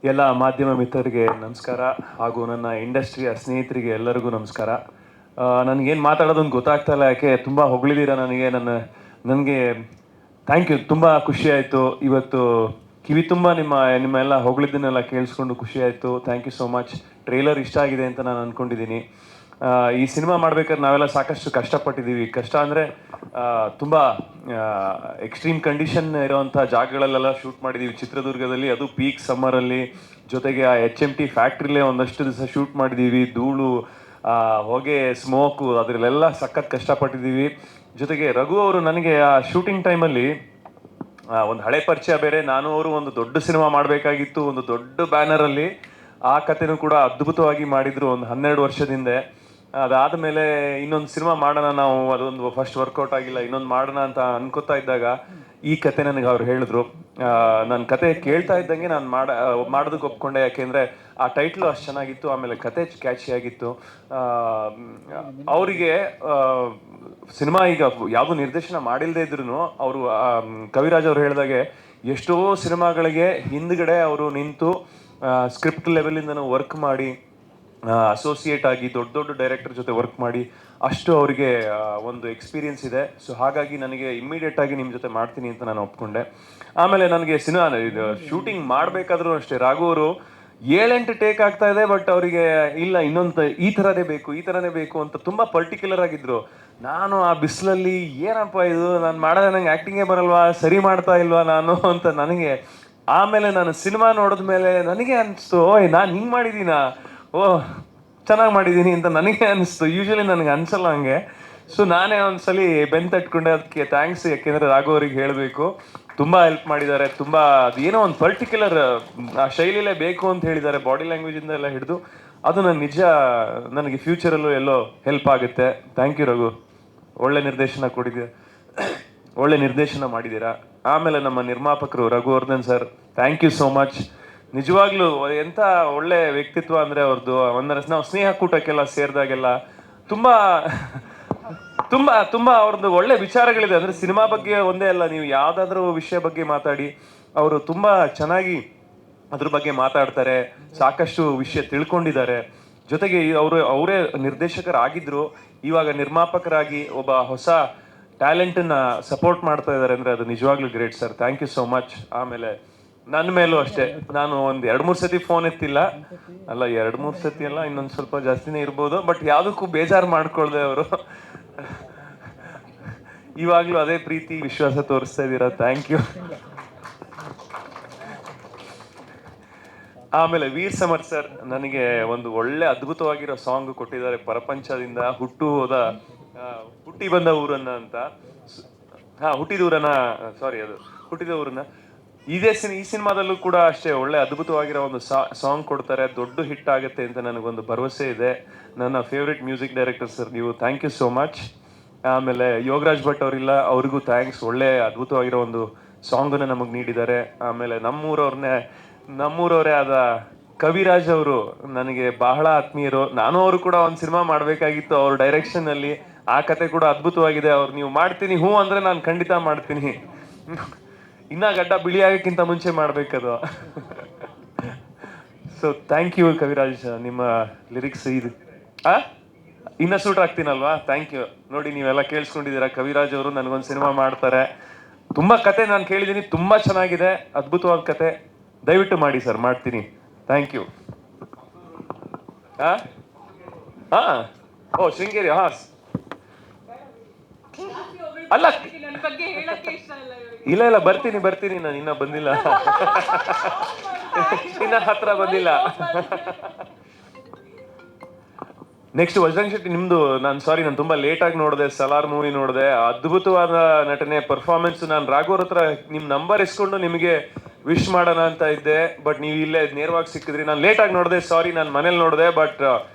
ಎಲ್ಲ ಮಾಧ್ಯಮ ಮಿತ್ರರಿಗೆ ನಮಸ್ಕಾರ, ಹಾಗೂ ನನ್ನ ಇಂಡಸ್ಟ್ರಿಯ ಸ್ನೇಹಿತರಿಗೆ ಎಲ್ಲರಿಗೂ ನಮಸ್ಕಾರ. ನನಗೇನು ಮಾತಾಡೋದೊಂದು ಗೊತ್ತಾಗ್ತಾ ಇಲ್ಲ, ಯಾಕೆ ತುಂಬ ಹೊಗಳಿದ್ದೀರಾ ನನಗೆ ಥ್ಯಾಂಕ್ ಯು. ತುಂಬ ಖುಷಿ ಆಯಿತು ಇವತ್ತು, ಕಿವಿ ತುಂಬ ನಿಮ್ಮ ಎಲ್ಲ ಹೊಗಳಿದ್ದನ್ನೆಲ್ಲ ಕೇಳಿಸ್ಕೊಂಡು ಖುಷಿ ಆಯಿತು. Thank you so much. Trailer ಇಷ್ಟ ಆಗಿದೆ ಅಂತ ನಾನು ಅಂದ್ಕೊಂಡಿದ್ದೀನಿ. ಈ ಸಿನಿಮಾ ಮಾಡ್ಬೇಕಾದ್ರೆ ನಾವೆಲ್ಲ ಸಾಕಷ್ಟು ಕಷ್ಟಪಟ್ಟಿದ್ದೀವಿ. ಕಷ್ಟ ಅಂದರೆ ತುಂಬ ಎಕ್ಸ್ಟ್ರೀಮ್ ಕಂಡೀಷನ್ ಇರೋವಂಥ ಜಾಗಗಳಲ್ಲೆಲ್ಲ ಶೂಟ್ ಮಾಡಿದ್ದೀವಿ ಚಿತ್ರದುರ್ಗದಲ್ಲಿ, ಅದು ಪೀಕ್ ಸಮ್ಮರಲ್ಲಿ. ಜೊತೆಗೆ ಆ HMT ಫ್ಯಾಕ್ಟ್ರಿಲೇ ಒಂದಷ್ಟು ದಿವಸ ಶೂಟ್ ಮಾಡಿದ್ದೀವಿ. ಧೂಳು, ಹೊಗೆ, ಸ್ಮೋಕು, ಅದರಲ್ಲೆಲ್ಲ ಸಖತ್ ಕಷ್ಟಪಟ್ಟಿದ್ದೀವಿ. ಜೊತೆಗೆ ರಘು ಅವರು ನನಗೆ ಆ ಶೂಟಿಂಗ್ ಟೈಮಲ್ಲಿ ಒಂದು ಹಳೆ ಪರಿಚಯ ಬೇರೆ. ನಾನು ಅವರು ಒಂದು ದೊಡ್ಡ ಸಿನಿಮಾ ಮಾಡಬೇಕಾಗಿತ್ತು, ಒಂದು ದೊಡ್ಡ ಬ್ಯಾನರಲ್ಲಿ. ಆ ಕಥೆನೂ ಕೂಡ ಅದ್ಭುತವಾಗಿ ಮಾಡಿದರು ಒಂದು 12 ವರ್ಷದಿಂದ. ಅದಾದಮೇಲೆ ಇನ್ನೊಂದು ಸಿನಿಮಾ ಮಾಡೋಣ ನಾವು, ಅದೊಂದು ಫಸ್ಟ್ ವರ್ಕೌಟ್ ಆಗಿಲ್ಲ, ಇನ್ನೊಂದು ಮಾಡೋಣ ಅಂತ ಅನ್ಕೋತಾ ಇದ್ದಾಗ ಈ ಕತೆ ನನಗೆ ಅವ್ರು ಹೇಳಿದ್ರು. ನನ್ನ ಕತೆ ಕೇಳ್ತಾ ಇದ್ದಂಗೆ ನಾನು ಮಾಡೋದಕ್ಕೆ ಒಪ್ಕೊಂಡೆ. ಯಾಕೆಂದರೆ ಆ ಟೈಟ್ಲು ಅಷ್ಟು ಚೆನ್ನಾಗಿತ್ತು, ಆಮೇಲೆ ಕತೆ ಕ್ಯಾಚಿ ಆಗಿತ್ತು. ಅವರಿಗೆ ಸಿನಿಮಾ ಈಗ ಯಾವುದು ನಿರ್ದೇಶನ ಮಾಡಿಲ್ಲದೆ ಇದ್ರು ಅವರು, ಕವಿರಾಜ್ ಅವರು ಹೇಳಿದಾಗೆ ಎಷ್ಟೋ ಸಿನಿಮಾಗಳಿಗೆ ಹಿಂದ್ಗಡೆ ಅವರು ನಿಂತು ಸ್ಕ್ರಿಪ್ಟ್ ಲೆವೆಲಿಂದ ವರ್ಕ್ ಮಾಡಿ, ಅಸೋಸಿಯೇಟ್ ಆಗಿ ದೊಡ್ಡ ದೊಡ್ಡ ಡೈರೆಕ್ಟರ್ ಜೊತೆ ವರ್ಕ್ ಮಾಡಿ ಅಷ್ಟು ಅವರಿಗೆ ಒಂದು ಎಕ್ಸ್ಪೀರಿಯನ್ಸ್ ಇದೆ. ಸೊ ಹಾಗಾಗಿ ನನಗೆ ಇಮ್ಮಿಡಿಯೇಟ್ ಆಗಿ ನಿಮ್ಮ ಜೊತೆ ಮಾಡ್ತೀನಿ ಅಂತ ನಾನು ಒಪ್ಕೊಂಡೆ. ಆಮೇಲೆ ನನಗೆ ಇದು ಶೂಟಿಂಗ್ ಮಾಡಬೇಕಾದ್ರೂ ಅಷ್ಟೇ, ರಾಘು ಅವರು 7-8 ಟೇಕ್ ಆಗ್ತಾ ಇದೆ, ಬಟ್ ಅವರಿಗೆ ಇಲ್ಲ ಇನ್ನೊಂದು ಈ ಥರನೇ ಬೇಕು ಅಂತ ತುಂಬ ಪರ್ಟಿಕ್ಯುಲರ್ ಆಗಿದ್ರು. ನಾನು ಆ ಬಿಸಿಲಲ್ಲಿ ಏನಪ್ಪ ಇದು, ನಾನು ಮಾಡೋದೇ, ನಂಗೆ ಆ್ಯಕ್ಟಿಂಗೇ ಬರಲ್ವಾ, ಸರಿ ಮಾಡ್ತಾ ಇಲ್ವಾ ನಾನು ಅಂತ ನನಗೆ. ಆಮೇಲೆ ನಾನು ಸಿನಿಮಾ ನೋಡಿದ್ಮೇಲೆ ನನಗೆ ಅನಿಸ್ತು, ನಾನು ಹಿಂಗೆ ಮಾಡಿದ್ದೀನಾ, ಚೆನ್ನಾಗಿ ಮಾಡಿದ್ದೀನಿ ಅಂತ ನನಗೆ ಅನಿಸ್ತು. ಯೂಶ್ವಲಿ ನನಗೆ ಅನಿಸಲ್ಲ ಹಂಗೆ. ಸೊ ನಾನೇ ಒಂದ್ಸಲಿ ಬೆನ್ನು ತಟ್ಕೊಂಡೆ. ಅದಕ್ಕೆ ಥ್ಯಾಂಕ್ಸ್. ಯಾಕೆಂದರೆ ರಾಘು ಅವ್ರಿಗೆ ಹೇಳಬೇಕು, ತುಂಬ ಹೆಲ್ಪ್ ಮಾಡಿದ್ದಾರೆ. ತುಂಬ ಅದೇನೋ ಒಂದು ಪರ್ಟಿಕ್ಯುಲರ್ ಆ ಶೈಲಿಲೇ ಬೇಕು ಅಂತ ಹೇಳಿದ್ದಾರೆ, ಬಾಡಿ ಲ್ಯಾಂಗ್ವೇಜಿಂದ ಎಲ್ಲ ಹಿಡಿದು. ಅದು ನನಗೆ ಫ್ಯೂಚರಲ್ಲೂ ಎಲ್ಲೋ ಹೆಲ್ಪ್ ಆಗುತ್ತೆ. ಥ್ಯಾಂಕ್ ಯು ರಘು, ಒಳ್ಳೆ ನಿರ್ದೇಶನ ಮಾಡಿದ್ದೀರಾ. ಆಮೇಲೆ ನಮ್ಮ ನಿರ್ಮಾಪಕರು Raghuvardhan sir, thank you so much. ನಿಜವಾಗ್ಲೂ ಎಂಥ ಒಳ್ಳೆ ವ್ಯಕ್ತಿತ್ವ ಅಂದರೆ ಅವ್ರದ್ದು. ನಾವು ಸ್ನೇಹ ಕೂಟಕ್ಕೆಲ್ಲ ಸೇರಿದಾಗೆಲ್ಲ ತುಂಬ ತುಂಬ ತುಂಬ ಅವ್ರದ್ದು ಒಳ್ಳೆ ವಿಚಾರಗಳಿದೆ. ಅಂದರೆ ಸಿನಿಮಾ ಬಗ್ಗೆ ಒಂದೇ ಅಲ್ಲ, ನೀವು ಯಾವುದಾದ್ರೂ ವಿಷಯ ಬಗ್ಗೆ ಮಾತಾಡಿ ಅವರು ತುಂಬ ಚೆನ್ನಾಗಿ ಅದ್ರ ಬಗ್ಗೆ ಮಾತಾಡ್ತಾರೆ, ಸಾಕಷ್ಟು ವಿಷಯ ತಿಳ್ಕೊಂಡಿದ್ದಾರೆ. ಜೊತೆಗೆ ಅವರೇ ನಿರ್ದೇಶಕರಾಗಿದ್ದರು, ಇವಾಗ ನಿರ್ಮಾಪಕರಾಗಿ ಒಬ್ಬ ಹೊಸ ಟ್ಯಾಲೆಂಟನ್ನು ಸಪೋರ್ಟ್ ಮಾಡ್ತಾ ಇದ್ದಾರೆ ಅಂದರೆ ಅದು ನಿಜವಾಗ್ಲೂ great sir. Thank you so much. ಆಮೇಲೆ ನನ್ನ ಮೇಲೂ ಅಷ್ಟೇ, ನಾನು ಒಂದು 2-3 ಸತಿ ಫೋನ್ ಎತ್ತಿಲ್ಲ, ಅಲ್ಲ 2-3 ಸತಿ ಅಲ್ಲ, ಇನ್ನೊಂದು ಸ್ವಲ್ಪ ಜಾಸ್ತಿನೇ ಇರ್ಬೋದು, ಬಟ್ ಯಾವುದಕ್ಕೂ ಬೇಜಾರು ಮಾಡ್ಕೊಳ್ದೆ ಅವರು ಇವಾಗಲೂ ಅದೇ ಪ್ರೀತಿ ವಿಶ್ವಾಸ ತೋರಿಸ್ತಾ ಇದ್ದೀರಾ. Thank you. ಆಮೇಲೆ ವೀರ್ ಸಮರ್ ಸರ್ ನನಗೆ ಒಂದು ಒಳ್ಳೆ ಅದ್ಭುತವಾಗಿರೋ ಸಾಂಗ್ ಕೊಟ್ಟಿದ್ದಾರೆ, ಪ್ರಪಂಚದಿಂದ ಹುಟ್ಟಿ ಬಂದ ಊರನ್ನ ಅಂತ. ಹುಟ್ಟಿದ ಊರನ್ನ ಈ ಸಿನಿಮಾದಲ್ಲೂ ಕೂಡ ಅಷ್ಟೇ ಒಳ್ಳೆ ಅದ್ಭುತವಾಗಿರೋ ಒಂದು ಸಾಂಗ್ ಕೊಡ್ತಾರೆ, ದೊಡ್ಡ ಹಿಟ್ ಆಗುತ್ತೆ ಅಂತ ನನಗೊಂದು ಭರವಸೆ ಇದೆ. ನನ್ನ ಫೇವ್ರೆಟ್ ಮ್ಯೂಸಿಕ್ ಡೈರೆಕ್ಟರ್ ಸರ್ ನೀವು, ಥ್ಯಾಂಕ್ ಯು ಸೋ ಮಚ್. ಆಮೇಲೆ ಯೋಗರಾಜ್ ಭಟ್ ಅವರಿಲ್ಲ, ಅವ್ರಿಗೂ ಥ್ಯಾಂಕ್ಸ್. ಒಳ್ಳೆ ಅದ್ಭುತವಾಗಿರೋ ಒಂದು ಸಾಂಗನ್ನು ನಮಗೆ ನೀಡಿದ್ದಾರೆ. ಆಮೇಲೆ ನಮ್ಮೂರವರೇ ಆದ ಕವಿರಾಜ್ ಅವರು ನನಗೆ ಬಹಳ ಆತ್ಮೀಯರು. ನಾನು ಅವರು ಕೂಡ ಒಂದು ಸಿನಿಮಾ ಮಾಡಬೇಕಾಗಿತ್ತು ಅವ್ರ ಡೈರೆಕ್ಷನ್ನಲ್ಲಿ. ಆ ಕತೆ ಕೂಡ ಅದ್ಭುತವಾಗಿದೆ. ನೀವು ಮಾಡ್ತೀನಿ ಹ್ಞೂ ಅಂದರೆ ನಾನು ಖಂಡಿತ ಮಾಡ್ತೀನಿ. ಇನ್ನ ಗಡ್ಡ ಬಿಳಿ ಆಗಕ್ಕಿಂತ ಮುಂಚೆ ಮಾಡ್ಬೇಕದು. ಸೊ ಥ್ಯಾಂಕ್ ಯು ಕವಿರಾಜ್, ನಿಮ್ಮ ಲಿರಿಕ್ಸ್ ಇದು ಇನ್ನ ಸೂಟ್ ಆಗ್ತೀನಲ್ವಾ. Thank you. ನೋಡಿ ನೀವೆಲ್ಲ ಕೇಳಿಸ್ಕೊಂಡಿದ್ದೀರಾ, ಕವಿರಾಜ್ ಅವರು ನನಗೊಂದು ಸಿನಿಮಾ ಮಾಡ್ತಾರೆ. ತುಂಬಾ ಕತೆ ನಾನು ಕೇಳಿದ್ದೀನಿ, ತುಂಬಾ ಚೆನ್ನಾಗಿದೆ, ಅದ್ಭುತವಾದ ಕತೆ. ದಯವಿಟ್ಟು ಮಾಡಿ ಸರ್, ಮಾಡ್ತೀನಿ. Thank you. ಓ ಶೃಂಗೇರಿ. ಅಲ್ಲ ಇಲ್ಲ ಬರ್ತೀನಿ, ನಾನು ಇನ್ನ ಬಂದಿಲ್ಲ, ಇನ್ನ ಹತ್ರ ಬಂದಿಲ್ಲ. ನೆಕ್ಸ್ಟ್ ವಜ್ರಂಗ್ ಶೆಟ್ಟಿ ನಿಮ್ದು. ನಾನು ತುಂಬಾ ಲೇಟ್ ಆಗಿ ನೋಡಿದೆ, ಸಲಾರ್ ಮೂವಿ ನೋಡಿದೆ. ಅದ್ಭುತವಾದ ನಟನೆ, ಪರ್ಫಾರ್ಮೆನ್ಸ್. ನಾನು ರಾಘವ್ರ ಹತ್ರ ನಿಮ್ ನಂಬರ್ ಇಸ್ಕೊಂಡು ನಿಮಗೆ ವಿಶ್ ಮಾಡೋಣ ಅಂತ ಇದ್ದೆ, ಬಟ್ ನೀವು ಇಲ್ಲೇ ನೇರವಾಗಿ ಸಿಕ್ಕಿದ್ರಿ. ನಾನು ಲೇಟ್ ಆಗಿ ನೋಡಿದೆ, ಸಾರಿ, ನಾನು ಮನೇಲಿ ನೋಡಿದೆ. But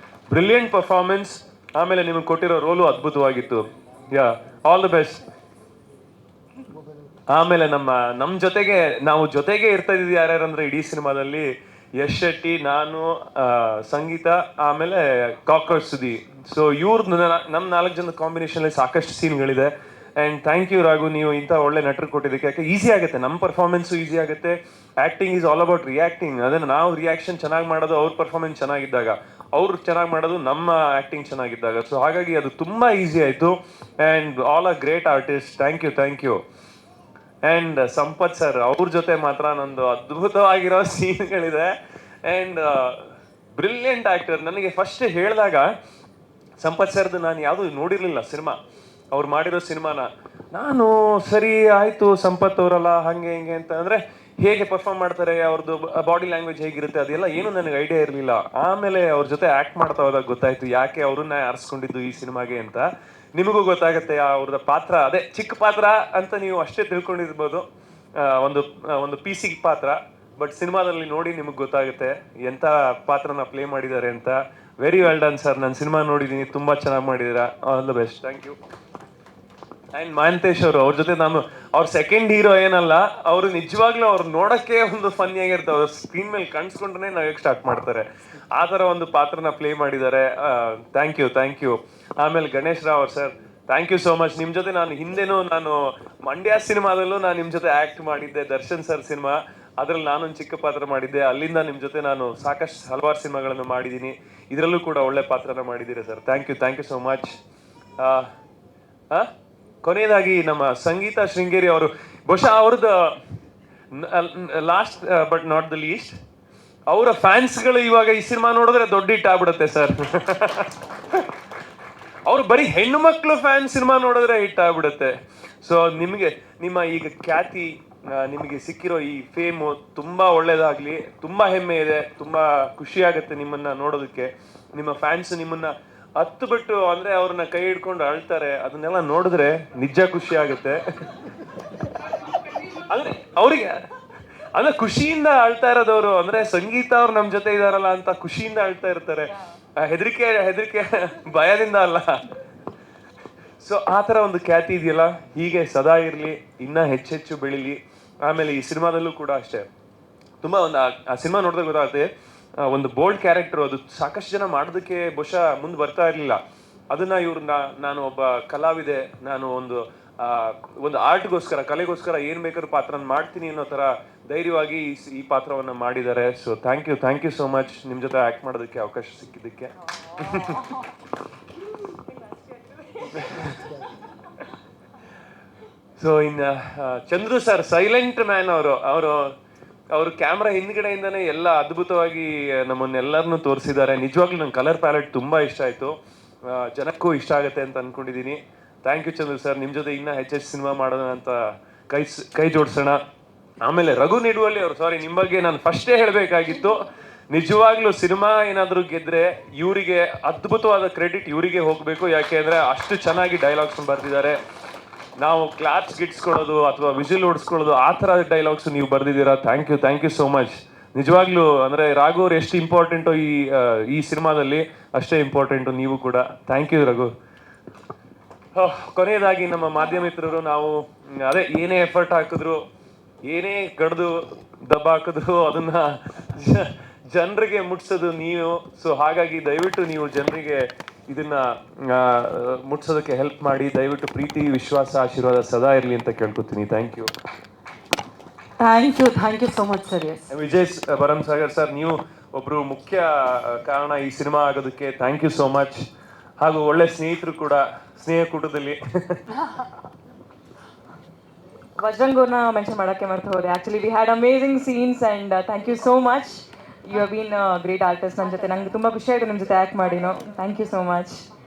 brilliant performance. ಆಮೇಲೆ ನಿಮಗೆ ಕೊಟ್ಟಿರೋ ರೋಲು ಅದ್ಭುತವಾಗಿತ್ತು. All the best. ಆಮೇಲೆ ನಮ್ಮ ನಾವು ಜೊತೆಗೆ ಇರ್ತಾ ಇದ್ದಿದ್ದು ಯಾರ್ಯಾರಂದ್ರೆ ಇಡೀ ಸಿನಿಮಾದಲ್ಲಿ ಯಶ್ ಶೆಟ್ಟಿ, ನಾನು, ಸಂಗೀತ, ಆಮೇಲೆ ಕಾಕ್ರೋಚ್ ಸುದಿ. ಸೊ ನಮ್ಮ 4 ಜನದ ಕಾಂಬಿನೇಷನ್ ಸಾಕಷ್ಟು ಸೀನ್ಗಳಿದೆ. ಆ್ಯಂಡ್ ಥ್ಯಾಂಕ್ ಯು ರಾಘು, ನೀವು ಇಂಥ ಒಳ್ಳೆ ನಟರು ಕೊಟ್ಟಿದ್ದಕ್ಕೆ. ಯಾಕೆ ಈಸಿ ಆಗುತ್ತೆ, ನಮ್ಮ ಪರ್ಫಾರ್ಮೆನ್ಸು ಈಸಿ ಆಗುತ್ತೆ. Acting is all about reacting. ಅದನ್ನು ನಾವು ರಿಯಾಕ್ಷನ್ ಚೆನ್ನಾಗಿ ಮಾಡೋದು ಅವ್ರ ಪರ್ಫಾರ್ಮೆನ್ಸ್ ಚೆನ್ನಾಗಿದ್ದಾಗ, ಅವ್ರು ಚೆನ್ನಾಗಿ ಮಾಡೋದು ನಮ್ಮ ಆ್ಯಕ್ಟಿಂಗ್ ಚೆನ್ನಾಗಿದ್ದಾಗ. ಸೊ ಹಾಗಾಗಿ ಅದು ತುಂಬ ಈಸಿ ಆಯಿತು. And all a great artist. Thank you. And Sampath sir, ಅವ್ರ ಜೊತೆ ಮಾತ್ರ ನಂದು ಅದ್ಭುತವಾಗಿರೋ ಸೀನ್ಗಳಿದೆ. And brilliant actor. ನನಗೆ ಫಸ್ಟ್ ಹೇಳಿದಾಗ ಸಂಪತ್ ಸರ್ದು ನಾನು ಯಾವುದೂ ನೋಡಿರಲಿಲ್ಲ ಸಿನಿಮಾ, ಅವ್ರು ಮಾಡಿರೋ ಸಿನಿಮಾನ. ನಾನು ಸರಿ ಆಯಿತು ಸಂಪತ್ ಅವರಲ್ಲ ಹಾಗೆ ಹಿಂಗೆ ಅಂತ, ಅಂದರೆ ಹೇಗೆ ಪರ್ಫಾರ್ಮ್ ಮಾಡ್ತಾರೆ, ಅವ್ರದ್ದು ಬಾಡಿ ಲ್ಯಾಂಗ್ವೇಜ್ ಹೇಗಿರುತ್ತೆ ಅದೆಲ್ಲ ಏನು ನನಗೆ ಐಡಿಯಾ ಇರಲಿಲ್ಲ. ಆಮೇಲೆ ಅವ್ರ ಜೊತೆ ಆ್ಯಕ್ಟ್ ಮಾಡ್ತಾ ಹೋದಾಗ ಗೊತ್ತಾಯಿತು ಯಾಕೆ ಅವ್ರನ್ನ ಆರಿಸ್ಕೊಂಡಿದ್ದು ಈ ಸಿನಿಮಾಗೆ ಅಂತ. ನಿಮಗೂ ಗೊತ್ತಾಗುತ್ತೆ ಅವ್ರದ್ದು ಪಾತ್ರ, ಅದೇ ಚಿಕ್ಕ ಪಾತ್ರ ಅಂತ ನೀವು ಅಷ್ಟೇ ತಿಳ್ಕೊಂಡಿರ್ಬೋದು, ಒಂದು ಒಂದು ಪಿ.ಸಿ ಪಾತ್ರ. ಬಟ್ ಸಿನಿಮಾದಲ್ಲಿ ನೋಡಿ ನಿಮಗೆ ಗೊತ್ತಾಗುತ್ತೆ ಎಂಥ ಪಾತ್ರನ ಪ್ಲೇ ಮಾಡಿದ್ದಾರೆ ಅಂತ. Very well done sir. ನಾನು ಸಿನಿಮಾ ನೋಡಿದ್ದೀನಿ, ತುಂಬ ಚೆನ್ನಾಗಿ ಮಾಡಿದ್ದೀರಾ. All the best. Thank you. And Mahantesh ಅವರು, ಅವ್ರ ಜೊತೆ ನಾನು ಅವ್ರ ಸೆಕೆಂಡ್ ಹೀರೋ ಏನಲ್ಲ, ಅವರು ನಿಜವಾಗ್ಲೂ ಅವ್ರು ನೋಡೋಕ್ಕೆ ಒಂದು ಫನ್ನಿ ಆಗಿರ್ತಾರೆ. ಅವ್ರ ಸ್ಕ್ರೀನ್ ಮೇಲೆ ಕಾಣಿಸ್ಕೊಂಡ್ರೆ ನಗಕ್ಕೆ ಸ್ಟಾರ್ಟ್ ಮಾಡ್ತಾರೆ. ಆ ಥರ ಒಂದು ಪಾತ್ರನ ಪ್ಲೇ ಮಾಡಿದ್ದಾರೆ. Thank you. ಆಮೇಲೆ ಗಣೇಶ್ ರಾವ್ ಅವ್ರು sir, thank you so much. ನಿಮ್ಮ ಜೊತೆ ನಾನು ಹಿಂದೆನೂ ನಾನು ಮಂಡ್ಯ ಸಿನಿಮಾದಲ್ಲೂ ನಾನು ನಿಮ್ಮ ಜೊತೆ ಆ್ಯಕ್ಟ್ ಮಾಡಿದ್ದೆ. ದರ್ಶನ್ ಸರ್ ಸಿನಿಮಾ, ಅದರಲ್ಲಿ ನಾನೊಂದು ಚಿಕ್ಕ ಪಾತ್ರ ಮಾಡಿದ್ದೆ. ಅಲ್ಲಿಂದ ನಿಮ್ಮ ಜೊತೆ ನಾನು ಸಾಕಷ್ಟು ಹಲವಾರು ಸಿನಿಮಾಗಳನ್ನು ಮಾಡಿದ್ದೀನಿ. ಇದರಲ್ಲೂ ಕೂಡ ಒಳ್ಳೆ ಪಾತ್ರನ ಮಾಡಿದ್ದೀರಾ sir. Thank you so much. ಕೊನೆಯದಾಗಿ ನಮ್ಮ ಸಂಗೀತ ಶೃಂಗೇರಿ ಅವರು, ಬಹುಶಃ ಅವ್ರದ್ದು last but not the least, ಅವರ ಫ್ಯಾನ್ಸ್ಗಳು ಇವಾಗ ಈ ಸಿನಿಮಾ ನೋಡಿದ್ರೆ ದೊಡ್ಡ ಹಿಟ್ ಆಗ್ಬಿಡುತ್ತೆ ಸರ್. ಅವ್ರು ಬರೀ ಹೆಣ್ಣು ಮಕ್ಕಳು ಫ್ಯಾನ್ ಸಿನಿಮಾ ನೋಡಿದ್ರೆ ಹಿಟ್ ಆಗ್ಬಿಡುತ್ತೆ. ಸೊ ನಿಮಗೆ ನಿಮ್ಮ ಈಗ ಖ್ಯಾತಿ, ನಿಮಗೆ ಸಿಕ್ಕಿರೋ ಈ ಫೇಮು ತುಂಬ ಒಳ್ಳೇದಾಗಲಿ. ತುಂಬ ಹೆಮ್ಮೆ ಇದೆ, ತುಂಬ ಖುಷಿ ಆಗುತ್ತೆ ನಿಮ್ಮನ್ನ ನೋಡೋದಕ್ಕೆ. ನಿಮ್ಮ ಫ್ಯಾನ್ಸ್ ನಿಮ್ಮನ್ನ ಹತ್ತು ಬಿಟ್ಟು ಅಂದರೆ ಅವ್ರನ್ನ ಕೈ ಹಿಡ್ಕೊಂಡು ಅಳ್ತಾರೆ, ಅದನ್ನೆಲ್ಲ ನೋಡಿದ್ರೆ ನಿಜ ಖುಷಿ ಆಗುತ್ತೆ. ಅಂದರೆ ಅವರಿಗೆ ಅಂದ್ರೆ ಖುಷಿಯಿಂದ ಅಳ್ತಾ ಇರೋದವರು, ಅಂದರೆ ಸಂಗೀತ ಅವ್ರು ನಮ್ಮ ಜೊತೆ ಇದಾರಲ್ಲ ಅಂತ ಖುಷಿಯಿಂದ ಅಳ್ತಾ ಇರ್ತಾರೆ. ಹೆದರಿಕೆ ಭಯದಿಂದ ಅಲ್ಲ. ಸೊ ಆ ಥರ ಒಂದು ಖ್ಯಾತಿ ಇದೆಯಲ್ಲ, ಹೀಗೆ ಸದಾ ಇರಲಿ, ಇನ್ನೂ ಹೆಚ್ಚೆಚ್ಚು ಬೆಳೀಲಿ. ಆಮೇಲೆ ಈ ಸಿನಿಮಾದಲ್ಲೂ ಕೂಡ ಅಷ್ಟೇ, ತುಂಬ ಒಂದು ಆ ಸಿನಿಮಾ ನೋಡಿದಾಗ ಗೊತ್ತಾಗುತ್ತೆ, ಒಂದು ಬೋಲ್ಡ್ ಕ್ಯಾರೆಕ್ಟರ್. ಅದು ಸಾಕಷ್ಟು ಜನ ಮಾಡೋದಕ್ಕೆ ಬಹುಶಃ ಮುಂದೆ ಬರ್ತಾ ಇರಲಿಲ್ಲ. ಅದನ್ನು ನಾನು ಒಬ್ಬ ಕಲಾವಿದೆ, ನಾನು ಒಂದು ಆರ್ಟ್ಗೋಸ್ಕರ, ಕಲೆಗೋಸ್ಕರ ಏನು ಬೇಕಾದ್ರೂ ಪಾತ್ರನ ಮಾಡ್ತೀನಿ ಅನ್ನೋ ಥರ ಧೈರ್ಯವಾಗಿ ಈ ಪಾತ್ರವನ್ನು ಮಾಡಿದ್ದಾರೆ. So thank you so much ನಿಮ್ಮ ಜೊತೆ ಆ್ಯಕ್ಟ್ ಮಾಡೋದಕ್ಕೆ ಅವಕಾಶ ಸಿಕ್ಕಿದ್ದಕ್ಕೆ. ಸೊ ಇನ್ನು ಚಂದ್ರು ಸರ್, ಸೈಲೆಂಟ್ ಮ್ಯಾನ್. ಅವರು ಕ್ಯಾಮ್ರಾ ಹಿಂದ್ಗಡೆಯಿಂದನೇ ಎಲ್ಲ ಅದ್ಭುತವಾಗಿ ನಮ್ಮನ್ನೆಲ್ಲರನ್ನೂ ತೋರಿಸಿದ್ದಾರೆ. ನಿಜವಾಗ್ಲೂ ನಂಗೆ ಕಲರ್ ಪ್ಯಾಲೆಟ್ ತುಂಬ ಇಷ್ಟ ಆಯಿತು, ಜನಕ್ಕೂ ಇಷ್ಟ ಆಗುತ್ತೆ ಅಂತ ಅಂದ್ಕೊಂಡಿದ್ದೀನಿ. Thank you Chandru sir. ನಿಮ್ಮ ಜೊತೆ ಇನ್ನೂ ಹೆಚ್ಚೆಚ್ಚು ಸಿನಿಮಾ ಮಾಡೋಣ ಅಂತ ಕೈ ಜೋಡಿಸೋಣ. ಆಮೇಲೆ ರಘು ನಿಡುವಳ್ಳಿ ಅವರು, ಸಾರಿ, ನಿಮ್ಮ ಬಗ್ಗೆ ನಾನು ಫಸ್ಟೇ ಹೇಳಬೇಕಾಗಿತ್ತು. ನಿಜವಾಗ್ಲೂ ಸಿನಿಮಾ ಏನಾದರೂ ಗೆದ್ದರೆ ಇವರಿಗೆ ಅದ್ಭುತವಾದ ಕ್ರೆಡಿಟ್ ಇವರಿಗೆ ಹೋಗಬೇಕು. ಯಾಕೆ ಅಂದರೆ ಅಷ್ಟು ಚೆನ್ನಾಗಿ ಡೈಲಾಗ್ಸ್ ಬರ್ದಿದ್ದಾರೆ. ನಾವು ಕ್ಲಾಪ್ಸ್ ಗಿಟ್ಸ್ಕೊಳ್ಳೋದು ಅಥವಾ ವಿಸಿಲ್ ಓಡಿಸ್ಕೊಳ್ಳೋದು ಆ ಥರ ಡೈಲಾಗ್ಸ್ ನೀವು ಬರ್ದಿದ್ದೀರಾ. Thank you so much. ನಿಜವಾಗ್ಲೂ ಅಂದರೆ ರಾಘು ಅವ್ರು ಎಷ್ಟು ಇಂಪಾರ್ಟೆಂಟು ಈ ಸಿನಿಮಾದಲ್ಲಿ, ಅಷ್ಟೇ ಇಂಪಾರ್ಟೆಂಟು ನೀವು ಕೂಡ. Thank you Raghu. ಕೊನೆಯದಾಗಿ ನಮ್ಮ ಮಾಧ್ಯಮ ಮಿತ್ರರು, ನಾವು ಅದೇ ಏನೇ ಎಫರ್ಟ್ ಹಾಕಿದ್ರು, ಏನೇ ಕಡ್ದು ದಬ್ಬ ಹಾಕಿದ್ರು ಅದನ್ನ ಜನರಿಗೆ ಮುಟ್ಸೋದು ನೀವು. ಸೊ ಹಾಗಾಗಿ ದಯವಿಟ್ಟು ನೀವು ಜನರಿಗೆ ಇದನ್ನ ಮುಟ್ಸೋದಕ್ಕೆ ಹೆಲ್ಪ್ ಮಾಡಿ. ದಯವಿಟ್ಟು ಪ್ರೀತಿ, ವಿಶ್ವಾಸ, ಆಶೀರ್ವಾದ ಸದಾ ಇರಲಿ ಅಂತ ಕೇಳ್ಕೊತೀನಿ. Thank you so much sir. Vijay Bharamasagar sir, ನೀವು ಒಬ್ರು ಮುಖ್ಯ ಕಾರಣ ಈ ಸಿನಿಮಾ ಆಗೋದಕ್ಕೆ. Thank you so much. ಹಾಗೂ ಒಳ್ಳೆ ಸ್ನೇಹಿತರು ಕೂಡ, ಸ್ನೇಹ ಕೂಟದಲ್ಲಿ. ವಜ್ರಂಗವ್ರನ್ನ ಮೆನ್ಷನ್ ಮಾಡೋಕ್ಕೆ ಮರ್ತು ಹೋದೆ. Actually we had amazing scenes and thank you so much. You have been great artist. ನನ್ನ ಜೊತೆ ನಂಗೆ ತುಂಬ ಖುಷಿ ಆಯಿತು ನಿಮ್ಮ ಜೊತೆ ಆ್ಯಕ್ಟ್ ಮಾಡಿನೋ. Thank you so much.